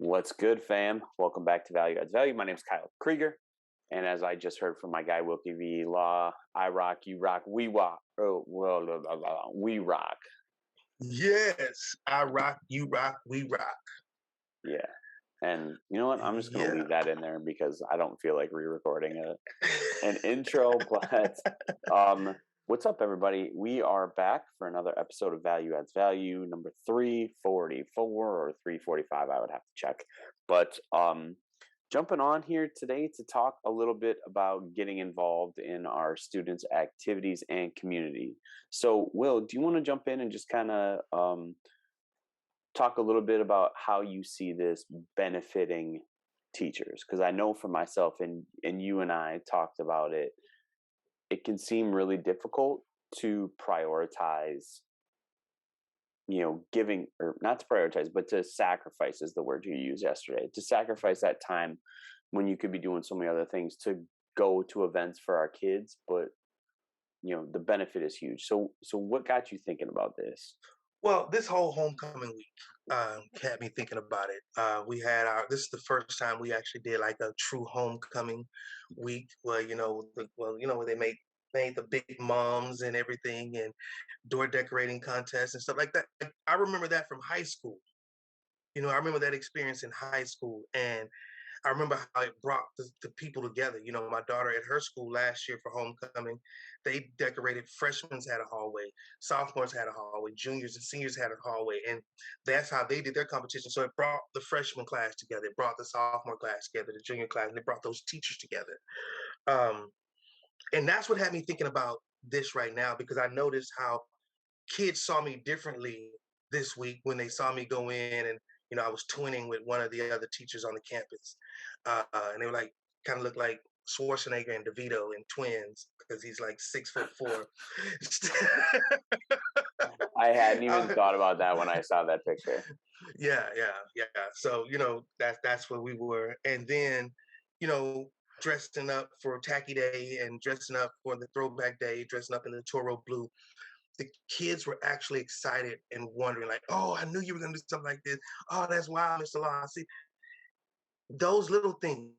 What's good, fam? Welcome back to Value Adds Value. My name is Kyle Krieger. And as I just heard from my guy, Wilkie V. Law, I rock, you rock, we rock. Oh, well, we rock. Yes, I rock, you rock, we rock. Yeah. And you know what? I'm just going to Yeah. leave that in there because I don't feel like re-recording an intro. But what's up, everybody? We are back for another episode of Value Adds Value, number 344 or 345. I would have to check. But jumping on here today to talk a little bit about getting involved in our students' activities and community. So, Will, do you want to jump in and just kind of talk a little bit about how you see this benefiting teachers? Because I know for myself, and you and I talked about it, it can seem really difficult to prioritize, giving, or not to prioritize, but to sacrifice is the word you used yesterday, to sacrifice that time when you could be doing so many other things to go to events for our kids. But the benefit is huge. So what got you thinking about this? Well, this whole homecoming week had me thinking about it. This is the first time we actually did like a true homecoming week where, where they made the big moms and everything and door decorating contests and stuff like that. Like, I remember that from high school. I remember that experience in high school. And I remember how it brought the people together. My daughter at her school last year for homecoming, they decorated freshmen had a hallway, sophomores had a hallway, juniors and seniors had a hallway. And that's how they did their competition. So it brought the freshman class together, it brought the sophomore class together, the junior class, and it brought those teachers together. Um, and that's what had me thinking about this right now, because I noticed how kids saw me differently this week when they saw me go in and I was twinning with one of the other teachers on the campus, and they were like kind of looked like Schwarzenegger and DeVito in twins because he's like 6'4". I hadn't even thought about that when I saw that picture. Yeah. So that's where we were, and then dressing up for Tacky Day and dressing up for the Throwback Day, dressing up in the Toro blue. The kids were actually excited and wondering, like, "Oh, I knew you were going to do something like this. Oh, that's wild, Mr. Law." See, those little things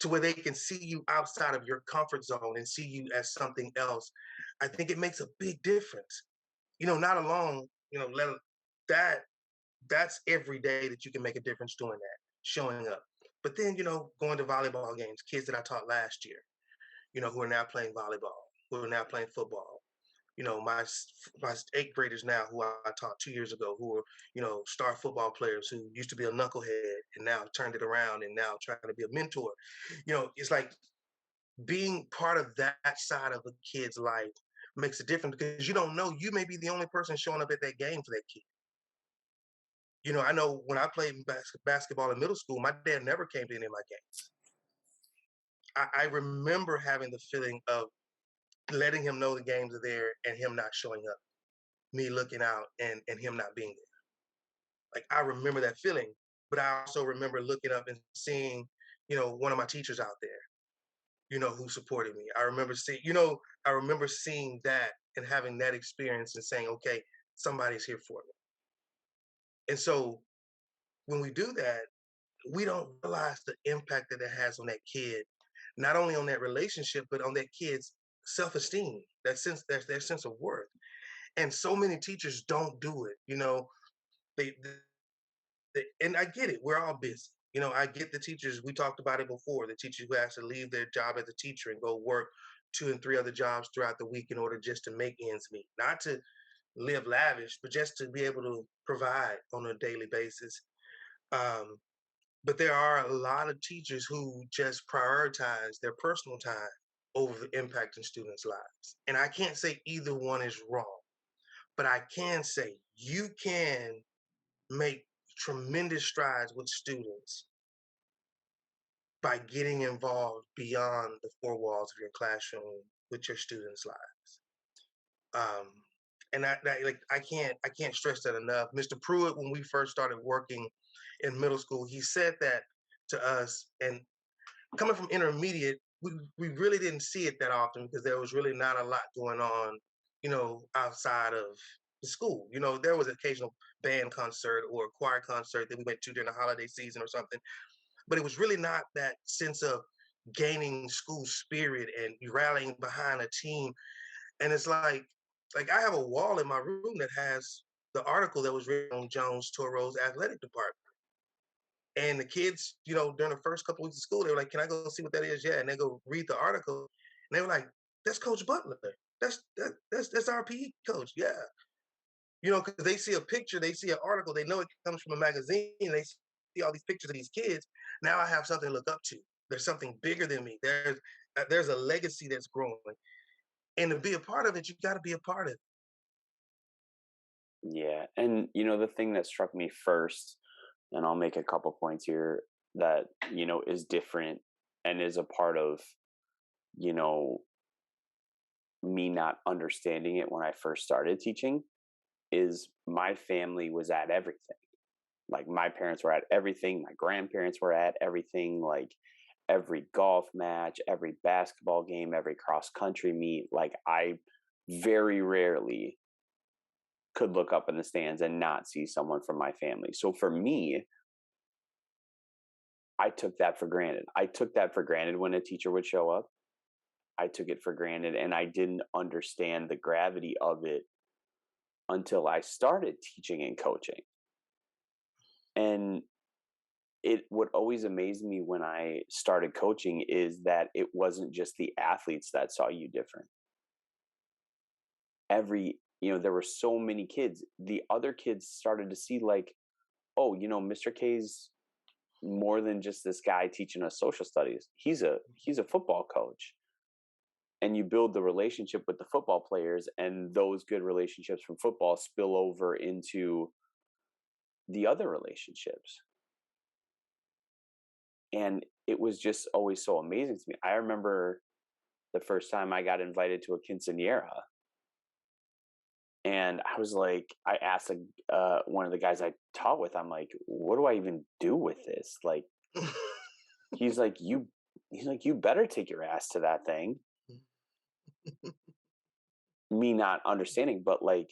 to where they can see you outside of your comfort zone and see you as something else. I think it makes a big difference. Not alone, let that that's every day that you can make a difference doing that, showing up. But then, going to volleyball games, kids that I taught last year, who are now playing volleyball, who are now playing football, my eighth graders now who I taught 2 years ago, who are star football players who used to be a knucklehead and now turned it around and now trying to be a mentor. It's like being part of that side of a kid's life makes a difference, because you don't know, you may be the only person showing up at that game for that kid. I know when I played basketball in middle school, my dad never came to any of my games. I remember having the feeling of letting him know the games are there and him not showing up, me looking out and him not being there. Like, I remember that feeling, but I also remember looking up and seeing, one of my teachers out there, who supported me. I remember seeing that and having that experience and saying, okay, somebody's here for me. And so when we do that, we don't realize the impact that it has on that kid, not only on that relationship, but on that kid's self-esteem, their sense of worth. And so many teachers don't do it. They, and I get it. We're all busy. I get the teachers. We talked about it before. The teachers who has to leave their job as a teacher and go work 2 and 3 other jobs throughout the week in order just to make ends meet, not to live lavish, but just to be able to provide on a daily basis. Um, but there are a lot of teachers who just prioritize their personal time over the impact in students' lives. And I can't say either one is wrong, but I can say you can make tremendous strides with students by getting involved beyond the four walls of your classroom with your students' lives. Um, and I can't stress that enough. Mr. Pruitt, when we first started working in middle school, he said that to us. And coming from intermediate, we really didn't see it that often because there was really not a lot going on, outside of the school. There was occasional band concert or a choir concert that we went to during the holiday season or something. But it was really not that sense of gaining school spirit and rallying behind a team. And it's like I have a wall in my room that has the article that was written on Jones Toro's athletic department. And the kids, during the first couple weeks of school, they were like, "Can I go see what that is?" Yeah, and they go read the article, and they were like, "That's Coach Butler. That's our PE coach." Yeah, because they see a picture, they see an article, they know it comes from a magazine, they see all these pictures of these kids. Now I have something to look up to. There's something bigger than me. There's a legacy that's growing, and to be a part of it, you got to be a part of it. Yeah. And, the thing that struck me first, and I'll make a couple points here that, is different and is a part of, you know, me not understanding it when I first started teaching is my family was at everything. Like my parents were at everything, my grandparents were at everything, like every golf match, every basketball game, every cross country meet. Like I very rarely could look up in the stands and not see someone from my family. So for me, I took that for granted. I took that for granted when a teacher would show up. I took it for granted and I didn't understand the gravity of it until I started teaching and coaching. And it would always amaze me when I started coaching is that it wasn't just the athletes that saw you different. There were so many kids. The other kids started to see like, oh, Mr. K's more than just this guy teaching us social studies. He's a football coach. And you build the relationship with the football players, and those good relationships from football spill over into the other relationships. And it was just always so amazing to me. I remember the first time I got invited to a quinceanera, and I was like, I asked one of the guys I taught with, I'm like, what do I even do with this? Like, he's like, you better take your ass to that thing. Me not understanding, but like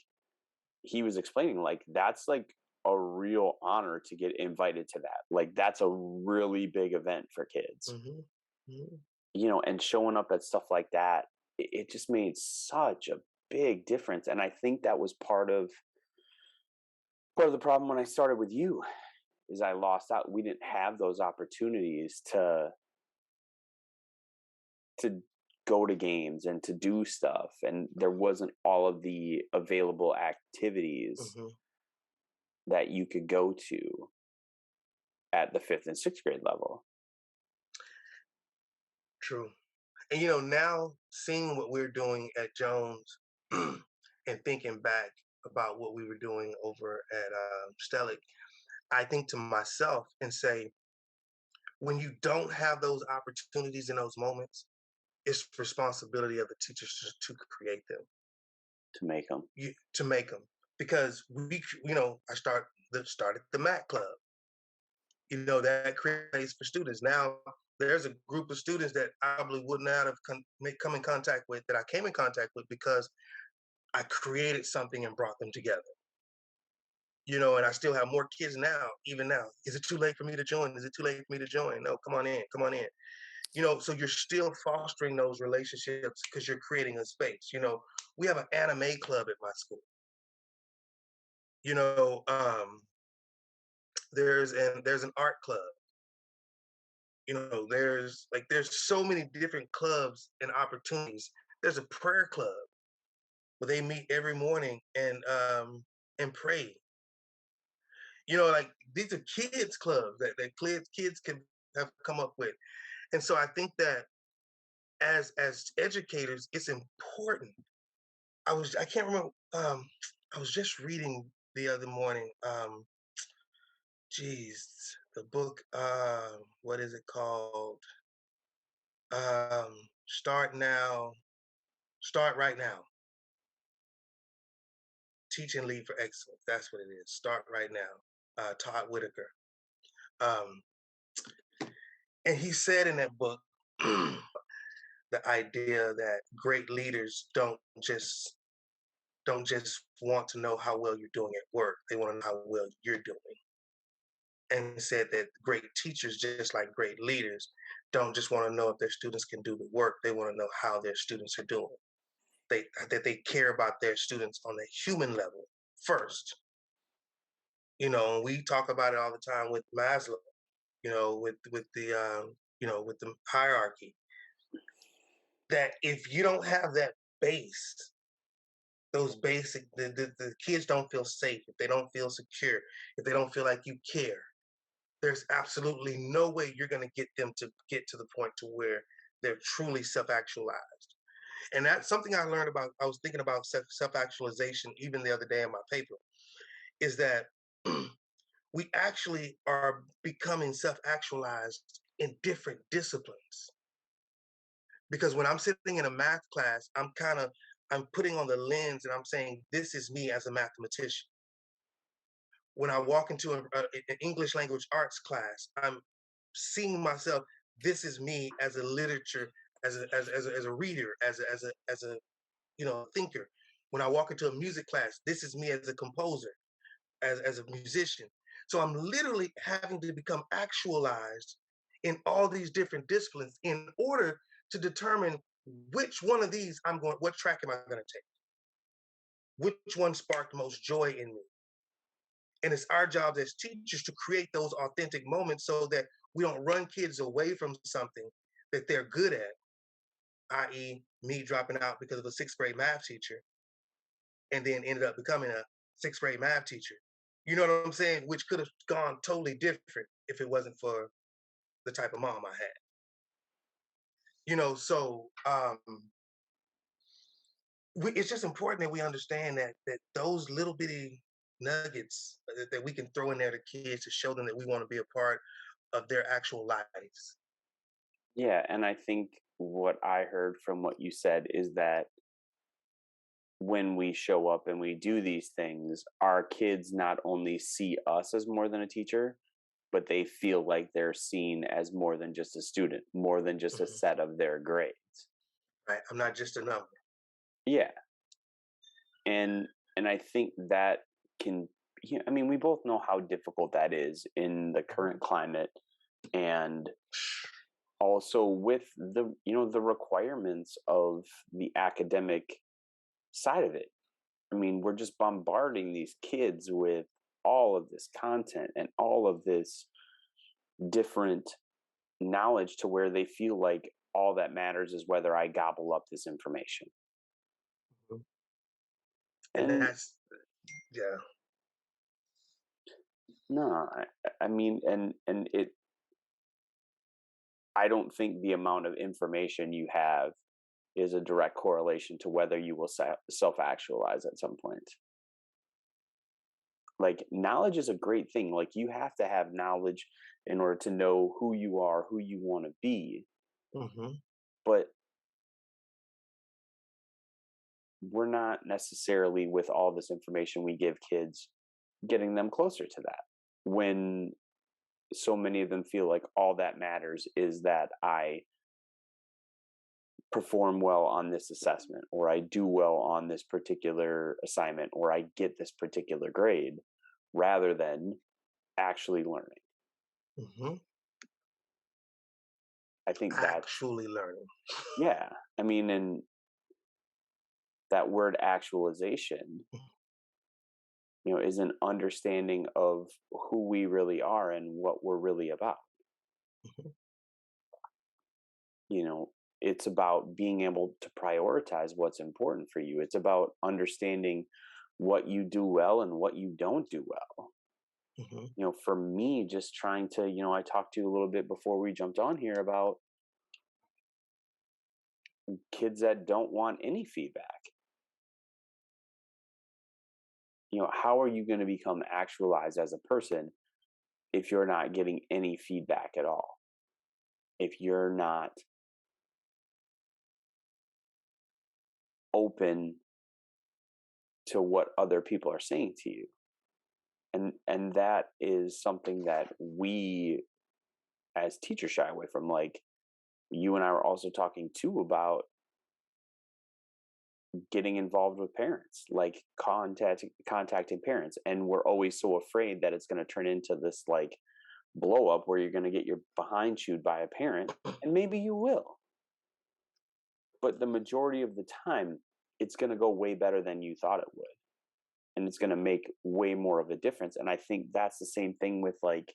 he was explaining, like that's like a real honor to get invited to that. Like that's a really big event for kids. Mhm, mhm. And showing up at stuff like that, it just made such a big difference. And I think that was part of the problem when I started with you is I lost out. We didn't have those opportunities to go to games and to do stuff, and there wasn't all of the available activities Mhm. that you could go to at the fifth and sixth grade level. True. And now seeing what we're doing at Jones and thinking back about what we were doing over at Stellick, I think to myself and say, when you don't have those opportunities in those moments, it's responsibility of the teachers to create them, To make them. to make them. Because I started the Mac Club. That creates for students. Now there's a group of students that I probably would not have come in contact with that I came in contact with because I created something and brought them together. And I still have more kids now, even now. Is it too late for me to join? Is it too late for me to join? No, come on in, come on in. So you're still fostering those relationships because you're creating a space. We have an anime club at my school. You know, um, there's an art club. There's so many different clubs and opportunities. There's a prayer club where they meet every morning and pray. Like these are kids clubs that kids can have come up with. And so I think that as educators, it's important. I can't remember. I was just reading the other morning. Geez, the book. What is it called? Start now. Start right now. Teach and lead for excellence. That's what it is. Start right now. Todd Whitaker. Um, and he said in that book the idea that great leaders don't just don't just want to know how well you're doing at work. They want to know how well you're doing. And said that great teachers, just like great leaders, don't just want to know if their students can do the work. They want to know how their students are doing. That they care about their students on a human level first. We talk about it all the time with Maslow. With the with the hierarchy. That if you don't have that base, those basic, the kids don't feel safe, if they don't feel secure, if they don't feel like you care, there's absolutely no way you're going to get them to get to the point to where they're truly self-actualized. And that's something I learned about. I was thinking about self-actualization even the other day in my paper, is that we actually are becoming self-actualized in different disciplines. Because when I'm sitting in a math class, I'm putting on the lens and I'm saying, this is me as a mathematician. When I walk into an English language arts class, I'm seeing myself, this is me as a literature, as a reader, as a thinker. When I walk into a music class, this is me as a composer, as a musician. So I'm literally having to become actualized in all these different disciplines in order to determine which one of these what track am I going to take? Which one sparked most joy in me? And it's our job as teachers to create those authentic moments so that we don't run kids away from something that they're good at, i.e., me dropping out because of a sixth grade math teacher and then ended up becoming a sixth grade math teacher. You know what I'm saying? Which could have gone totally different if it wasn't for the type of mom I had. So it's just important that we understand that those little bitty nuggets that we can throw in there to kids to show them that we want to be a part of their actual lives. Yeah, and I think what I heard from what you said is that when we show up and we do these things, our kids not only see us as more than a teacher, but they feel like they're seen as more than just a student, more than just a Mhm. set of their grades. Right? I'm not just a number. Yeah, and I think that can, yeah, I mean, we both know how difficult that is in the Mhm. current climate, and also with the requirements of the academic side of it. I mean, we're just bombarding these kids with all of this content and all of this different knowledge to where they feel like all that matters is whether I gobble up this information. Mhm. And And that's yeah. no, I mean, and it, I don't think the amount of information you have is a direct correlation to whether you will self actualize at some point. Like, knowledge is a great thing. Like, you have to have knowledge in order to know who you are, who you want to be. Hmm. But we're not necessarily, with all this information we give kids, getting them closer to that. When so many of them feel like all that matters is that I perform well on this assessment, or I do well on this particular assignment, or I get this particular grade, rather than actually learning. Hmm. I think that's, Actually learning. yeah. I mean, and that word actualization, is an understanding of who we really are and what we're really about. Mhm. You know, it's about being able to prioritize what's important for you. It's about understanding what you do well and what you don't do well. Mhm. For me, just trying to, I talked to you a little bit before we jumped on here about kids that don't want any feedback. How are you going to become actualized as a person if you're not getting any feedback at all? If you're not open to what other people are saying to you? And that is something that we as teachers shy away from. Like, you and I were also talking too about getting involved with parents, like contacting parents, and we're always so afraid that it's going to turn into this like blow up where you're going to get your behind chewed by a parent, and maybe you will, but the majority of the time it's going to go way better than you thought it would, and it's going to make way more of a difference. And I think that's the same thing with like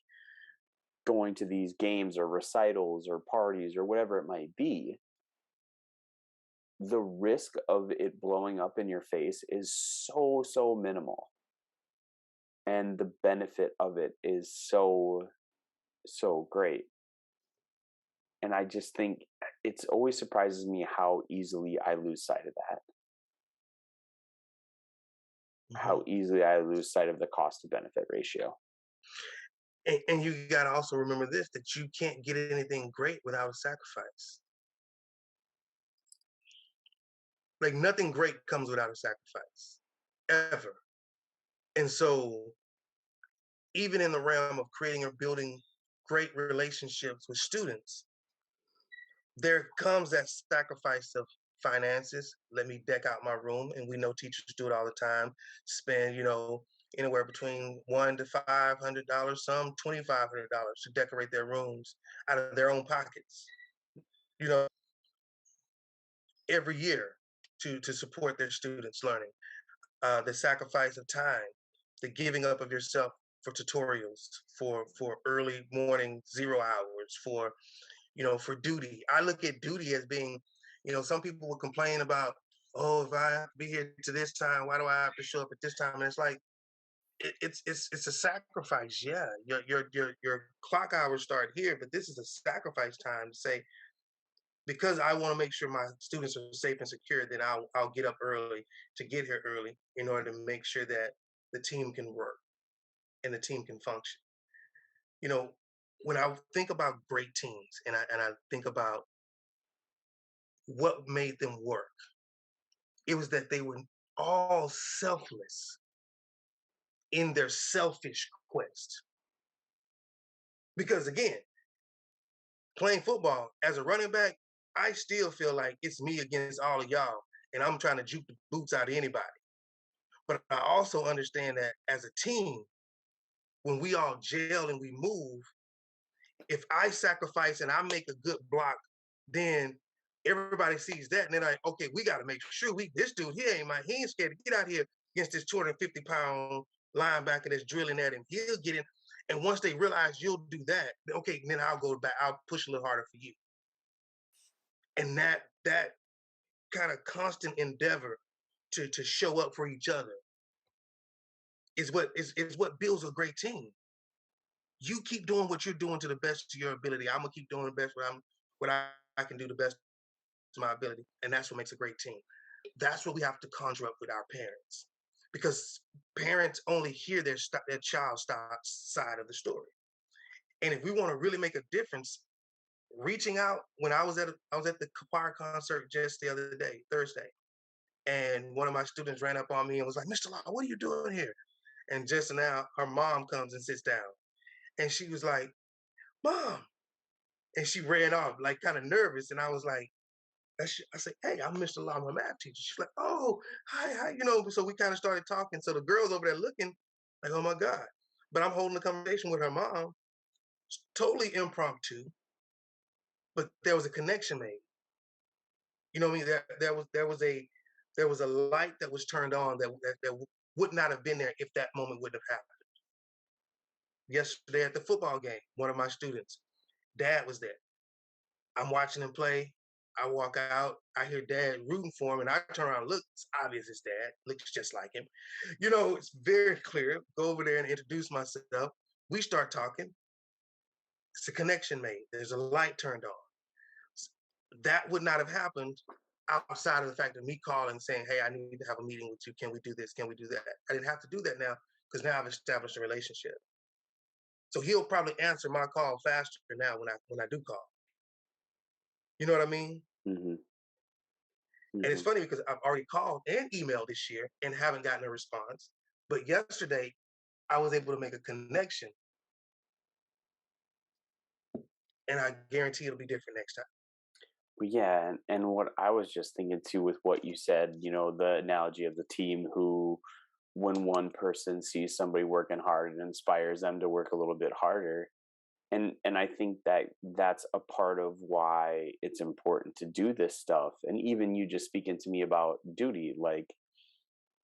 going to these games or recitals or parties or whatever it might be. The risk of it blowing up in your face is so minimal, and the benefit of it is so great. And I just think it's always surprises me how easily I lose sight of that, Mm-hmm. how easily I lose sight of the cost to benefit ratio. And you got to also remember this, that you can't get anything great without a sacrifice. Like nothing great comes without a sacrifice, ever. And so, even in the realm of creating or building great relationships with students, there comes that sacrifice of finances. Let me deck out my room, and we know teachers do it all the time. Spend, anywhere between $100 to $500, some $2,500 to decorate their rooms out of their own pockets. You know, every year to support their students' learning. The sacrifice of time, the giving up of yourself for tutorials, for early morning 0 hours, for duty. I look at duty as being, some people will complain about, oh, if I have to be here to this time, why do I have to show up at this time? And it's like it's a sacrifice. Yeah, your clock hours start here, but this is a sacrifice time to say, because I want to make sure my students are safe and secure, then I'll get up early to get here early in order to make sure that the team can work and the team can function. You know, when I think about great teams and I think about what made them work, it was that they were all selfless in their selfish quest. Because again, playing football as a running back, I still feel like it's me against all of y'all, and I'm trying to juke the boots out of anybody. But I also understand that as a team, when we all gel and we move, if I sacrifice and I make a good block, then everybody sees that and they're like, okay, we got to make sure this dude he ain't scared to get out here against this 250-pound linebacker that's drilling at him. He'll get in. And once they realize you'll do that, okay, then I'll go back. I'll push a little harder for you. And that kind of constant endeavor to show up for each other is what builds a great team. You keep doing what you're doing to the best of your ability. I'm gonna keep doing the best what I can do the best to my ability, and that's what makes a great team. That's what we have to conjure up with our parents, because parents only hear their child's side of the story. And if we want to really make a difference, reaching out. When I was at the choir concert just the other day, Thursday, and one of my students ran up on me and was like, "Mr. Law, what are you doing here?" And just now, her mom comes and sits down, and she was like, "Mom," and she ran off, like kind of nervous. And I was like, I said, "Hey, I'm Mr. Law, I'm a math teacher." She's like, "Oh, hi, hi." So we kind of started talking. So the girl's over there looking like, "Oh my God." But I'm holding a conversation with her mom, totally impromptu, but there was a connection made. You know what I mean? There was a light that was turned on that would not have been there if that moment wouldn't have happened. Yesterday at the football game, one of my students, dad was there. I'm watching him play. I walk out. I hear dad rooting for him, and I turn around and look. It's obvious it's dad. Looks just like him. It's very clear. Go over there and introduce myself. We start talking. It's a connection made. There's a light turned on. That would not have happened outside of the fact of me calling saying, "Hey, I need to have a meeting with you. Can we do this? Can we do that?" I didn't have to do that now because now I've established a relationship. So he'll probably answer my call faster now when I do call. You know what I mean? Hmm. And it's Hmm. funny because I've already called and emailed this year and haven't gotten a response. But yesterday, I was able to make a connection, and I guarantee it'll be different next time. Yeah, and what I was just thinking too with what you said, the analogy of the team who, when one person sees somebody working hard, it inspires them to work a little bit harder. And I think that that's a part of why it's important to do this stuff. And even you just speaking to me about duty, like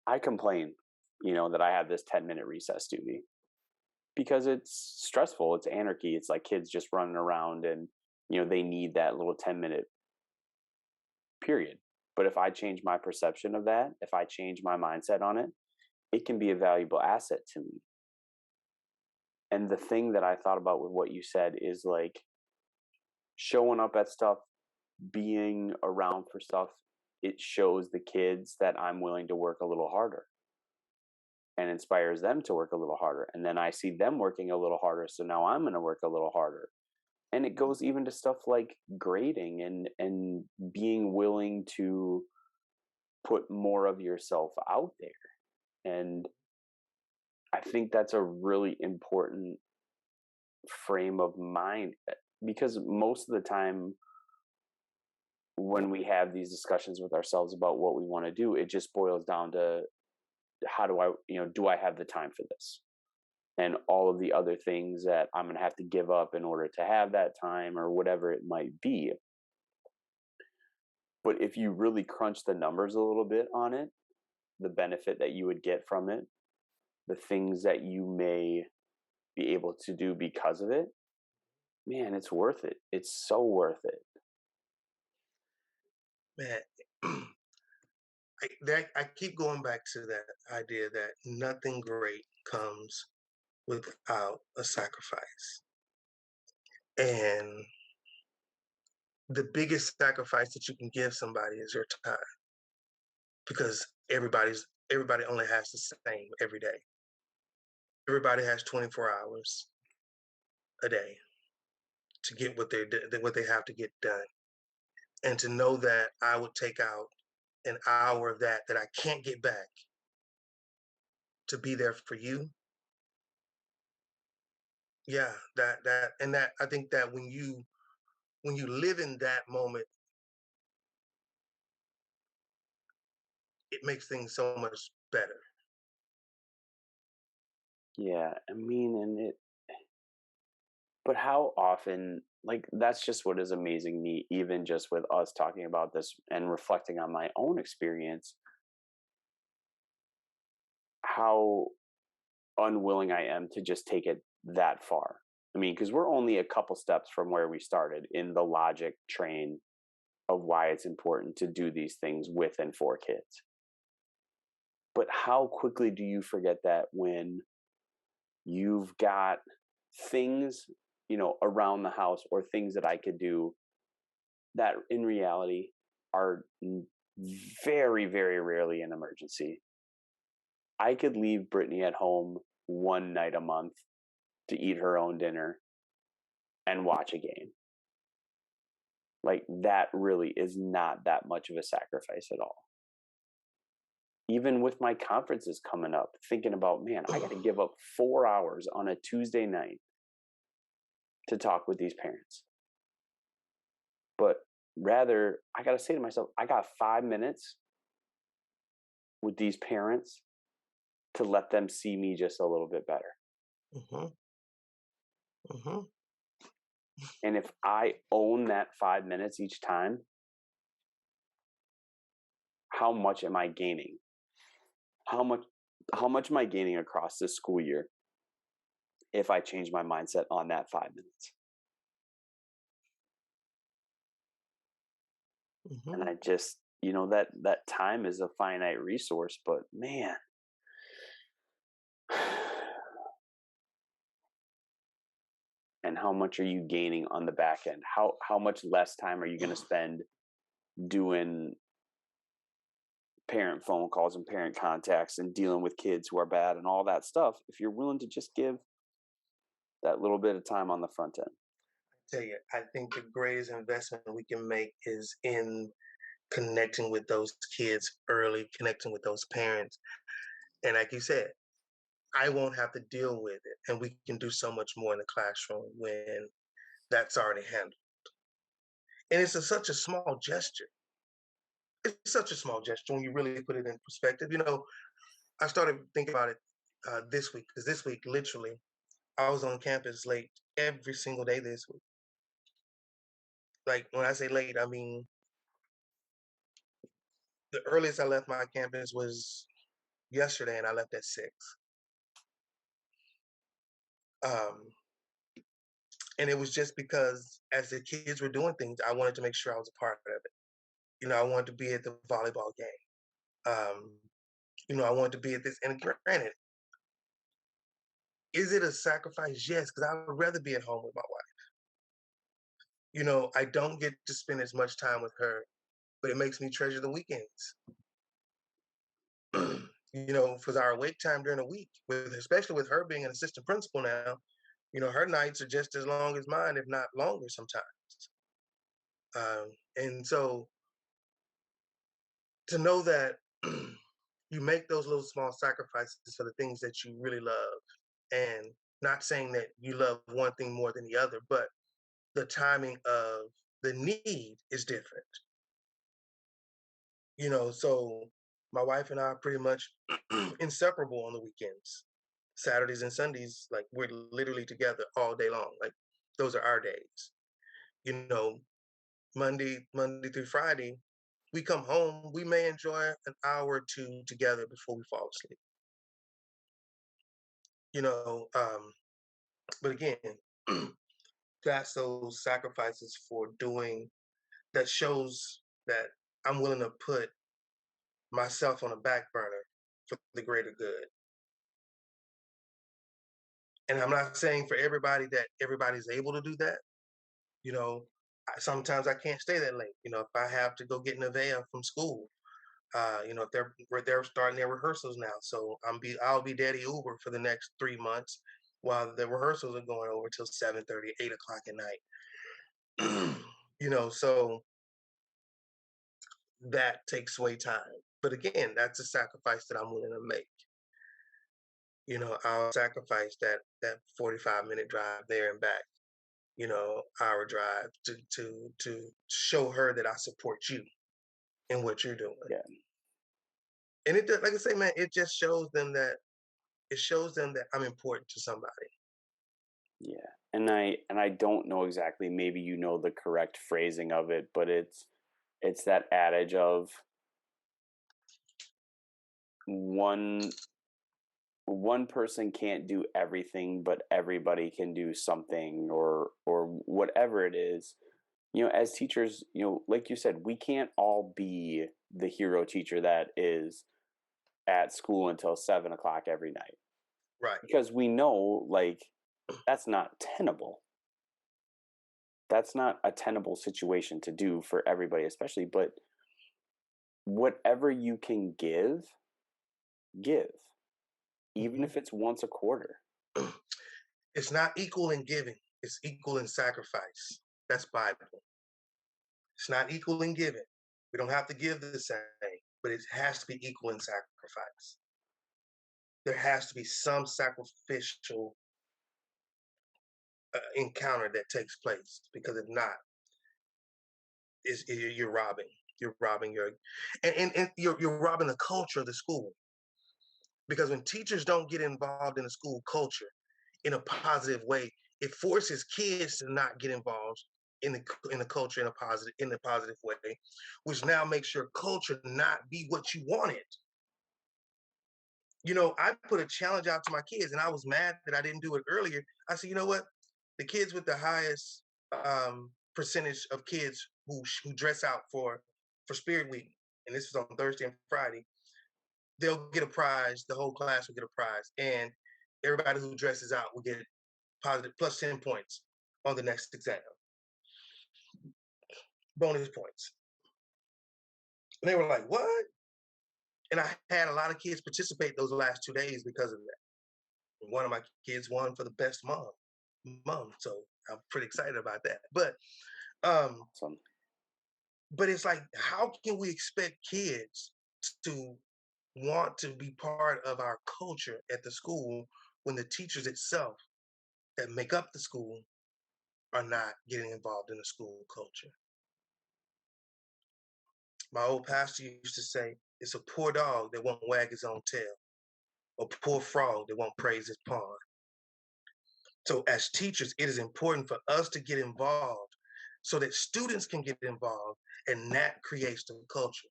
I complain, that I have this 10-minute recess duty because it's stressful, it's anarchy, it's like kids just running around and they need that little 10-minute period. But if I change my perception of that, if I change my mindset on it, it can be a valuable asset to me. And the thing that I thought about with what you said is like showing up at stuff, being around for stuff, it shows the kids that I'm willing to work a little harder and inspires them to work a little harder. And then I see them working a little harder. So now I'm going to work a little harder. And it goes even to stuff like grading and being willing to put more of yourself out there. And I think that's a really important frame of mind because most of the time when we have these discussions with ourselves about what we want to do, it just boils down to how do I have the time for this? And all of the other things that I'm going to have to give up in order to have that time or whatever it might be. But if you really crunch the numbers a little bit on it, the benefit that you would get from it, the things that you may be able to do because of it, man, it's worth it. It's so worth it. Man, I keep going back to that idea that nothing great comes without a sacrifice. And the biggest sacrifice that you can give somebody is your time because everybody only has the same every day. Everybody has 24 hours a day to get what they have to get done. And to know that I would take out an hour of that I can't get back to be there for you. Yeah, that I think that when you live in that moment, it makes things so much better. Yeah, I mean, but how often, like, that's just what is amazing me, even just with us talking about this and reflecting on my own experience, how unwilling I am to just take it that far. I mean, because we're only a couple steps from where we started in the logic train of why it's important to do these things with and for kids. But how quickly do you forget that when you've got things, around the house or things that I could do that in reality are very, very rarely an emergency. I could leave Brittany at home one night a month to eat her own dinner and watch a game. Like that really is not that much of a sacrifice at all. Even with my conferences coming up, thinking about, man, I got to give up 4 hours on a Tuesday night to talk with these parents. But rather, I got to say to myself, I got 5 minutes with these parents to let them see me just a little bit better. Hmm. Hmm. And if I own that 5 minutes each time, how much am I gaining? How much how much am I gaining across this school year if I change my mindset on that 5 minutes? And Hmm. I just, that time is a finite resource, but man, and how much are you gaining on the back end? How much less time are you going to spend doing parent phone calls and parent contacts and dealing with kids who are bad and all that stuff if you're willing to just give that little bit of time on the front end? Tell you, I think the greatest investment we can make is in connecting with those kids early, connecting with those parents. And like you said, I won't have to deal with it. And we can do so much more in the classroom when that's already handled. And it's such a small gesture. It's such a small gesture when you really put it in perspective. I started thinking about it this week because this week, literally, I was on campus late every single day this week. Like when I say late, I mean the earliest I left my campus was yesterday, and I left at 6. Um, and it was just because as the kids were doing things, I wanted to make sure I was a part of it. I wanted to be at the volleyball game. Um, I wanted to be at this. And granted, is it a sacrifice? Yes, because I would rather be at home with my wife. I don't get to spend as much time with her, but it makes me treasure the weekends. For our awake time during the week, especially with her being an assistant principal now, her nights are just as long as mine, if not longer sometimes. And so to know that you make those little small sacrifices for the things that you really love, and not saying that you love one thing more than the other, but the timing of the need is different. So my wife and I are pretty much inseparable on the weekends. Saturdays and Sundays, like we're literally together all day long. Like those are our days. You know, Monday through Friday, we come home, we may enjoy an hour or two together before we fall asleep. You know, um, but again, that's those sacrifices for doing that shows that I'm willing to put myself on a back burner for the greater good. And I'm not saying for everybody that everybody's able to do that. You know, sometimes I can't stay that late. If I have to go get Nevaeh from school, if they're starting their rehearsals now, so I'll be daddy Uber for the next 3 months while the rehearsals are going over till 7:30, 8 o'clock at night. So that takes away time. But again, that's a sacrifice that I'm willing to make. I'll sacrifice that 45-minute drive there and back, hour drive to show her that I support you in what you're doing. Yeah. And like I say, man, it just shows them that I'm important to somebody. Yeah. And I don't know exactly, maybe you know the correct phrasing of it, but it's that adage of one one person can't do everything, but everybody can do something, or whatever it is. As teachers, like you said, we can't all be the hero teacher that is at school until 7 o'clock every night, Right. because we know, like, that's not tenable. That's not a tenable situation to do for everybody, especially. But whatever you can give, even Mhm. if it's once a quarter. It's not equal in giving, it's equal in sacrifice. That's Bible. It's not equal in giving. We don't have to give the same, but it has to be equal in sacrifice. There has to be some sacrificial encounter that takes place, because if not, you're robbing. You're robbing and you're robbing the culture of the school. Because when teachers don't get involved in the school culture in a positive way, it forces kids to not get involved in the culture in a positive way, which now makes your culture not be what you wanted. I put a challenge out to my kids, and I was mad that I didn't do it earlier. I said, you know what? The kids with the highest percentage of kids who dress out for Spirit Week, and this was on Thursday and Friday, they'll get a prize. The whole class will get a prize, and everybody who dresses out will get positive plus 10 points on the next exam, bonus points. And they were like, "What?" And I had a lot of kids participate those last 2 days because of that. And one of my kids won for the best mom. So I'm pretty excited about that. Um, So but it's like, how can we expect kids to want to be part of our culture at the school when the teachers itself that make up the school are not getting involved in the school culture? My old pastor used to say, it's a poor dog that won't wag his own tail, a poor frog that won't praise his pond. So, as teachers, it is important for us to get involved so that students can get involved, and that creates the culture.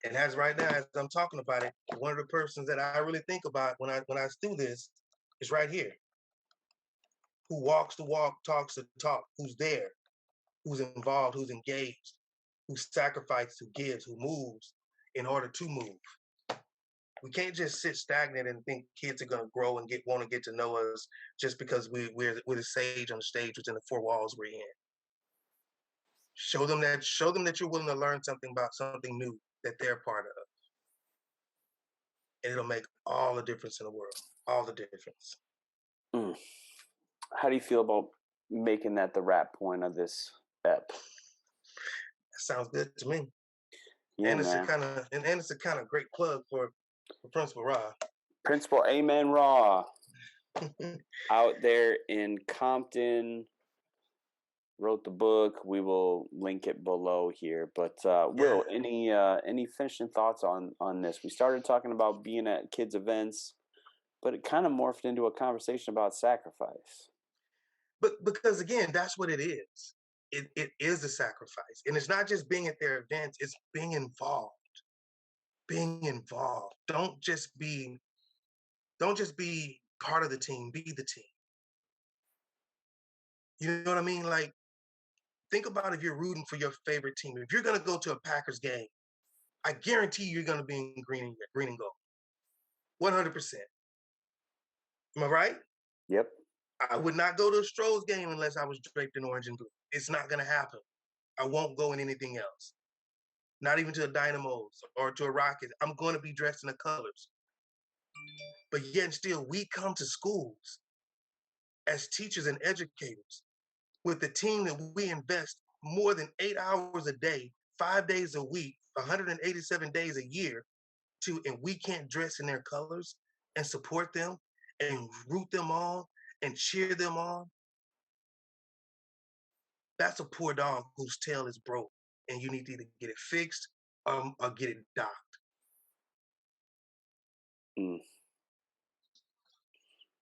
And as right now, as I'm talking about it, one of the persons that I really think about when I do this is right here, who walks the walk, talks the talk, who's there, who's involved, who's engaged, who sacrifices, who gives, who moves in order to move. We can't just sit stagnant and think kids are going to grow and want to get to know us just because we're the sage on the stage within the four walls we're in. Show them that you're willing to learn something about something new that they're part of, and it'll make all the difference in the world. All the difference. Mm. How do you feel about making that the wrap point of this ep? That sounds good to me. Yeah, and it's man. a kind of great plug for Principal Ra. Principal Amen Raw out there in Compton. Wrote the book. We will link it below here. But Will, any finishing thoughts on this? We started talking about being at kids' events, but it kind of morphed into a conversation about sacrifice. But because again, that's what it is. It is a sacrifice, and it's not just being at their events; it's being involved. Being involved. Don't just be part of the team. Be the team. You know what I mean? Like, think about if you're rooting for your favorite team. If you're going to go to a Packers game, I guarantee you're going to be in green and gold. 100%. Am I right? Yep. I would not go to a Stros game unless I was draped in orange and blue. It's not going to happen. I won't go in anything else. Not even to a Dynamos or to a Rockets. I'm going to be dressed in the colors. But yet and still, we come to schools as teachers and educators with the team that we invest more than 8 hours a day, 5 days a week, 187 days a year to, and we can't dress in their colors and support them and root them on and cheer them on. That's a poor dog whose tail is broke, and you need to either get it fixed or get it docked.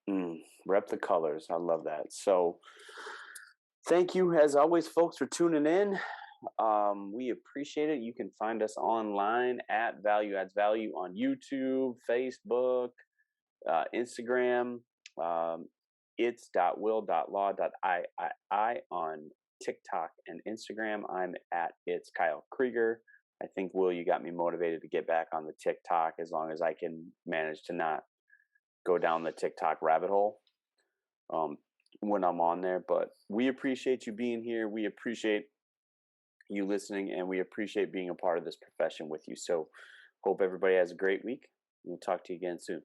Mm. Rep the colors. I love that. So thank you, as always, folks, for tuning in. We appreciate it. You can find us online at Value Adds Value on YouTube, Facebook, Instagram. It's.will.law.ii on TikTok and Instagram. I'm at It's Kyle Krieger. I think, Will, you got me motivated to get back on the TikTok as long as I can manage to not go down the TikTok rabbit hole when I'm on there. But we appreciate you being here. We appreciate you listening, and we appreciate being a part of this profession with you. So hope everybody has a great week. We'll talk to you again soon.